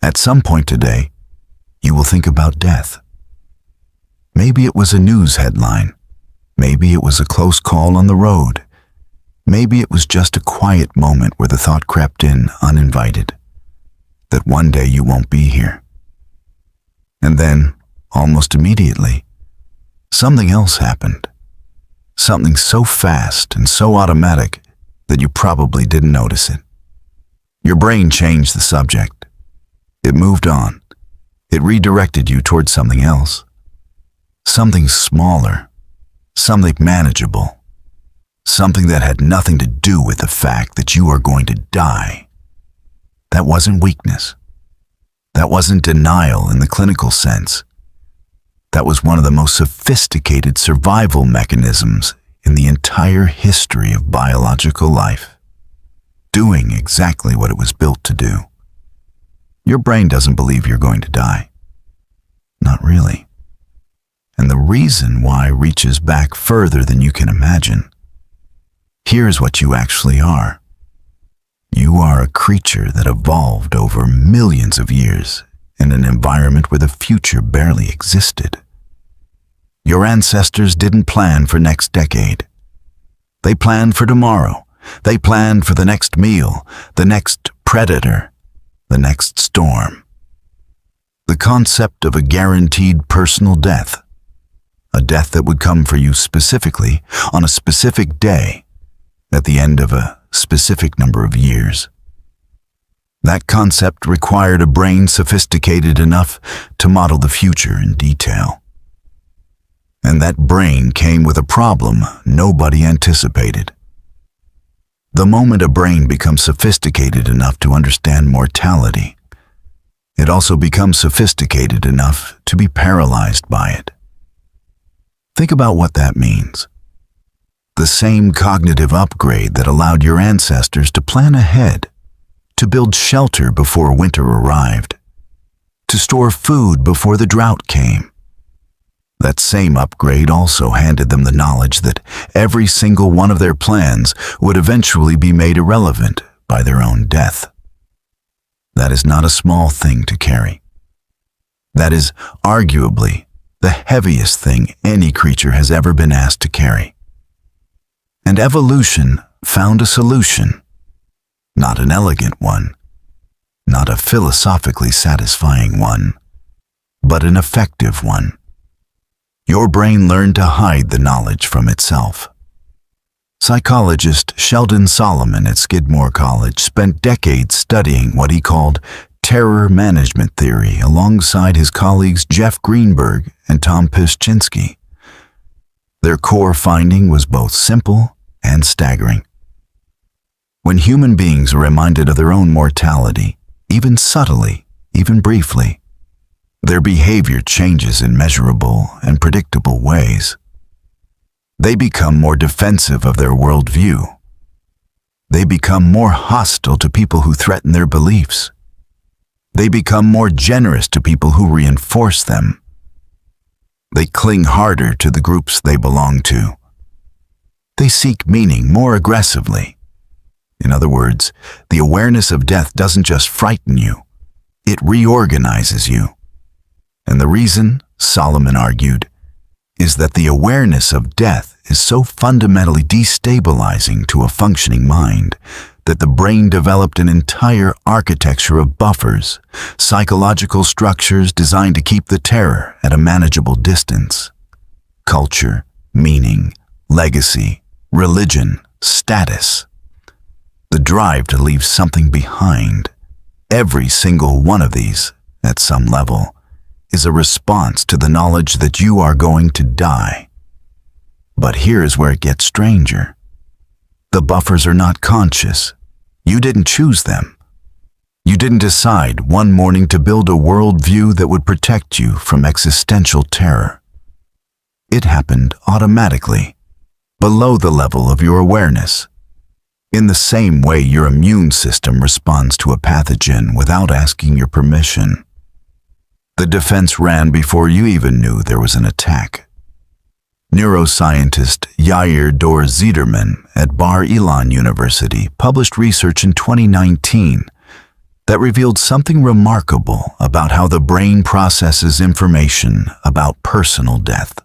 At some point today, you will think about death. Maybe it was a news headline. Maybe it was a close call on the road. Maybe it was just a quiet moment where the thought crept in uninvited, that one day you won't be here. And then, almost immediately, something else happened. Something so fast and so automatic that you probably didn't notice it. Your brain changed the subject. It moved on. It redirected you towards something else. Something smaller, something manageable, something that had nothing to do with the fact that you are going to die. That wasn't weakness. That wasn't denial in the clinical sense. That was one of the most sophisticated survival mechanisms in the entire history of biological life, doing exactly what it was built to do. Your brain doesn't believe you're going to die. Not really. And the reason why reaches back further than you can imagine. Here's what you actually are. You are a creature that evolved over millions of years in an environment where the future barely existed. Your ancestors didn't plan for next decade. They planned for tomorrow. They planned for the next meal, the next predator, the next storm. The concept of a guaranteed personal death, a death that would come for you specifically on a specific day at the end of a specific number of years. That concept required a brain sophisticated enough to model the future in detail. And that brain came with a problem nobody anticipated. The moment a brain becomes sophisticated enough to understand mortality, it also becomes sophisticated enough to be paralyzed by it. Think about what that means. The same cognitive upgrade that allowed your ancestors to plan ahead, to build shelter before winter arrived, to store food before the drought came. That same upgrade also handed them the knowledge that every single one of their plans would eventually be made irrelevant by their own death. That is not a small thing to carry. That is arguably the heaviest thing any creature has ever been asked to carry. And evolution found a solution, not an elegant one, not a philosophically satisfying one, but an effective one. Your brain learned to hide the knowledge from itself. Psychologist Sheldon at Skidmore College spent decades studying what he called terror management theory alongside his colleagues Jeff Greenberg and Tom Pyszczynski. Their core finding was both simple and staggering. When human beings are reminded of their own mortality, even subtly, even briefly, their behavior changes in measurable and predictable ways. They become more defensive of their worldview. They become more hostile to people who threaten their beliefs. They become more generous to people who reinforce them. They cling harder to the groups they belong to. They seek meaning more aggressively. In other words, the awareness of death doesn't just frighten you, it reorganizes you. And the reason, Solomon argued, is that the awareness of death is so fundamentally destabilizing to a functioning mind that the brain developed an entire architecture of buffers, psychological structures designed to keep the terror at a manageable distance. Culture, meaning, legacy, religion, status. The drive to leave something behind. Every single one of these, at some level, is a response to the knowledge that you are going to die. But here's where it gets stranger. The buffers are not conscious. You didn't choose them. You didn't decide one morning to build a worldview that would protect you from existential terror. It happened automatically, below the level of your awareness. In the same way your immune system responds to a pathogen without asking your permission. The defense ran before you even knew there was an attack. Neuroscientist Yair Dor-Ziderman at Bar-Ilan University published research in 2019 that revealed something remarkable about how the brain processes information about personal death.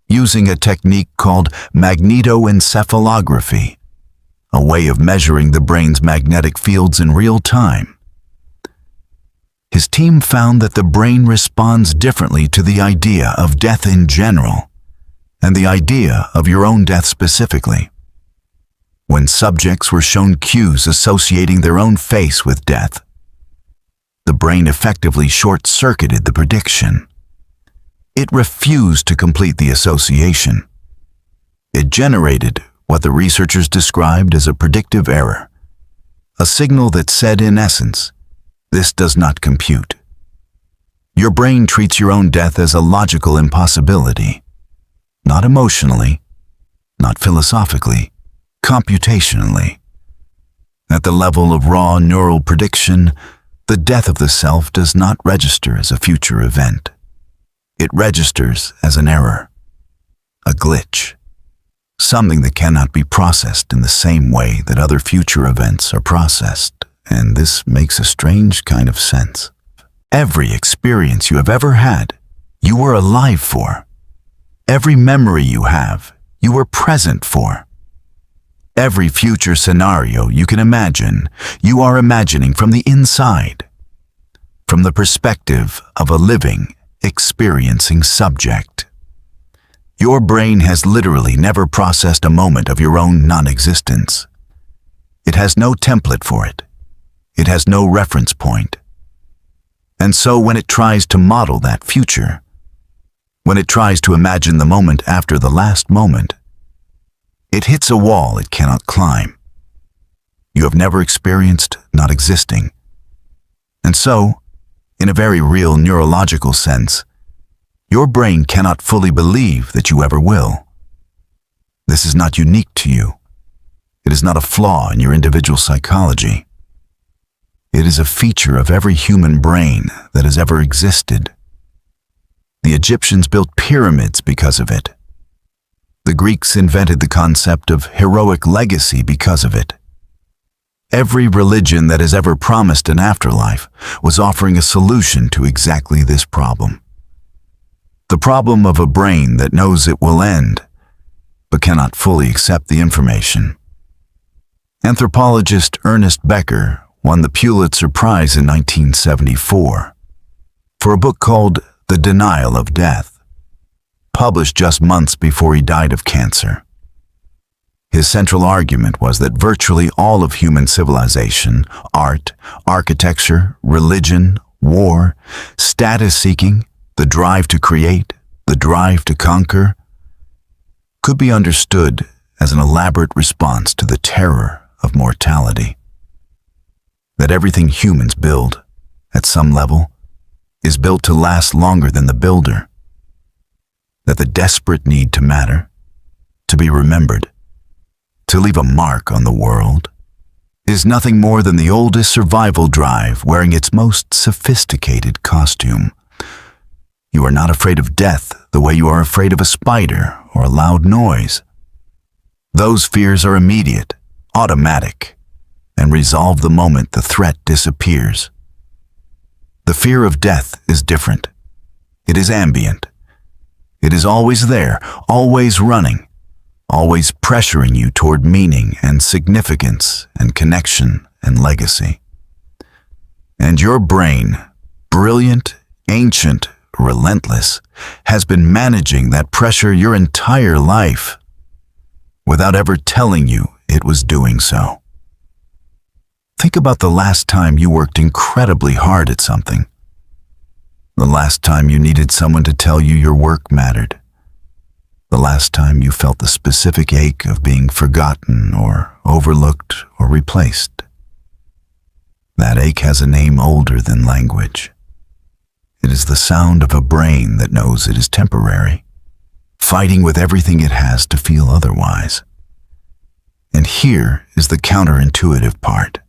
Using a technique called magnetoencephalography, a way of measuring the brain's magnetic fields in real time, his team found that the brain responds differently to the idea of death in general and the idea of your own death specifically. When subjects were shown cues associating their own face with death, the brain effectively short-circuited the prediction. It refused to complete the association. It generated what the researchers described as a predictive error, a signal that said, in essence, this does not compute. Your brain treats your own death as a logical impossibility, not emotionally, not philosophically, computationally. At the level of raw neural prediction, the death of the self does not register as a future event. It registers as an error, a glitch, something that cannot be processed in the same way that other future events are processed, and this makes a strange kind of sense. Every experience you have ever had, you were alive for. Every memory you have, you were present for. Every future scenario you can imagine, you are imagining from the inside, from the perspective of a living, experiencing subject. Your brain has literally never processed a moment of your own non-existence. It has no template for it. It has no reference point. And so when it tries to model that future, when it tries to imagine the moment after the last moment, it hits a wall it cannot climb. You have never experienced not existing. And so, in a very real neurological sense, your brain cannot fully believe that you ever will. This is not unique to you. It is not a flaw in your individual psychology. It is a feature of every human brain that has ever existed. The Egyptians built pyramids because of it. The Greeks invented the concept of heroic legacy because of it. Every religion that has ever promised an afterlife was offering a solution to exactly this problem. The problem of a brain that knows it will end, but cannot fully accept the information. Anthropologist Ernest Becker won the Pulitzer Prize in 1974 for a book called The Denial of Death, published just months before he died of cancer. His central argument was that virtually all of human civilization, art, architecture, religion, war, status-seeking, the drive to create, the drive to conquer, could be understood as an elaborate response to the terror of mortality. That everything humans build, at some level, is built to last longer than the builder. That the desperate need to matter, to be remembered, to leave a mark on the world, is nothing more than the oldest survival drive wearing its most sophisticated costume. You are not afraid of death the way you are afraid of a spider or a loud noise. Those fears are immediate, automatic, and resolve the moment the threat disappears. The fear of death is different. It is ambient. It is always there, always running, always pressuring you toward meaning and significance and connection and legacy. And your brain, brilliant, ancient, relentless, has been managing that pressure your entire life without ever telling you it was doing so. Think about the last time you worked incredibly hard at something. The last time you needed someone to tell you your work mattered. The last time you felt the specific ache of being forgotten or overlooked or replaced. That ache has a name older than language. It is the sound of a brain that knows it is temporary, fighting with everything it has to feel otherwise. And here is the counterintuitive part.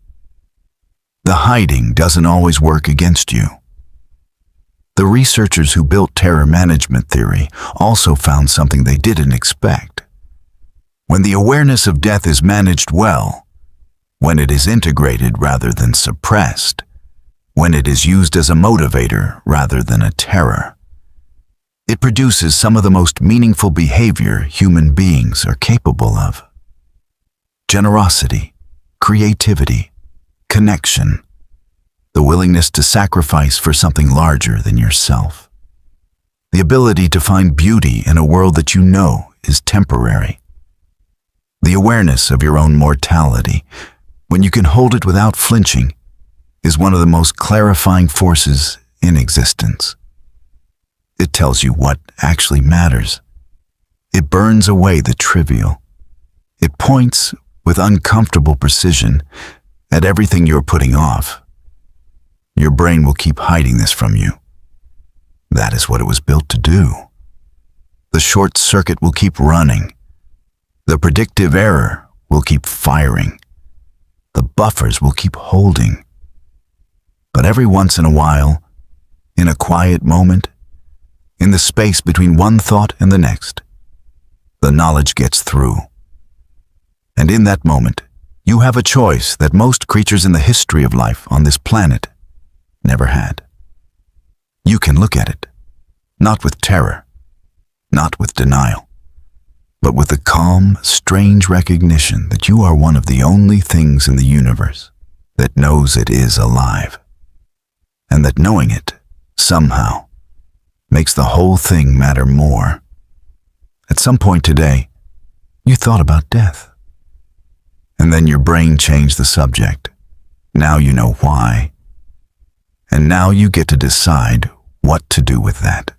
The hiding doesn't always work against you. The researchers who built terror management theory also found something they didn't expect. When the awareness of death is managed well, when it is integrated rather than suppressed, when it is used as a motivator rather than a terror. It produces some of the most meaningful behavior human beings are capable of. Generosity, creativity, connection, the willingness to sacrifice for something larger than yourself. The ability to find beauty in a world that you know is temporary. The awareness of your own mortality, when you can hold it without flinching, is one of the most clarifying forces in existence. It tells you what actually matters. It burns away the trivial. It points with uncomfortable precision at everything you're putting off. Your brain will keep hiding this from you. That is what it was built to do. The short circuit will keep running. The predictive error will keep firing. The buffers will keep holding. But every once in a while, in a quiet moment, in the space between one thought and the next, the knowledge gets through. And in that moment, you have a choice that most creatures in the history of life on this planet never had. You can look at it, not with terror, not with denial, but with the calm, strange recognition that you are one of the only things in the universe that knows it is alive, and that knowing it, somehow, makes the whole thing matter more. At some point today, you thought about death, and then your brain changed the subject. Now you know why, and now you get to decide what to do with that.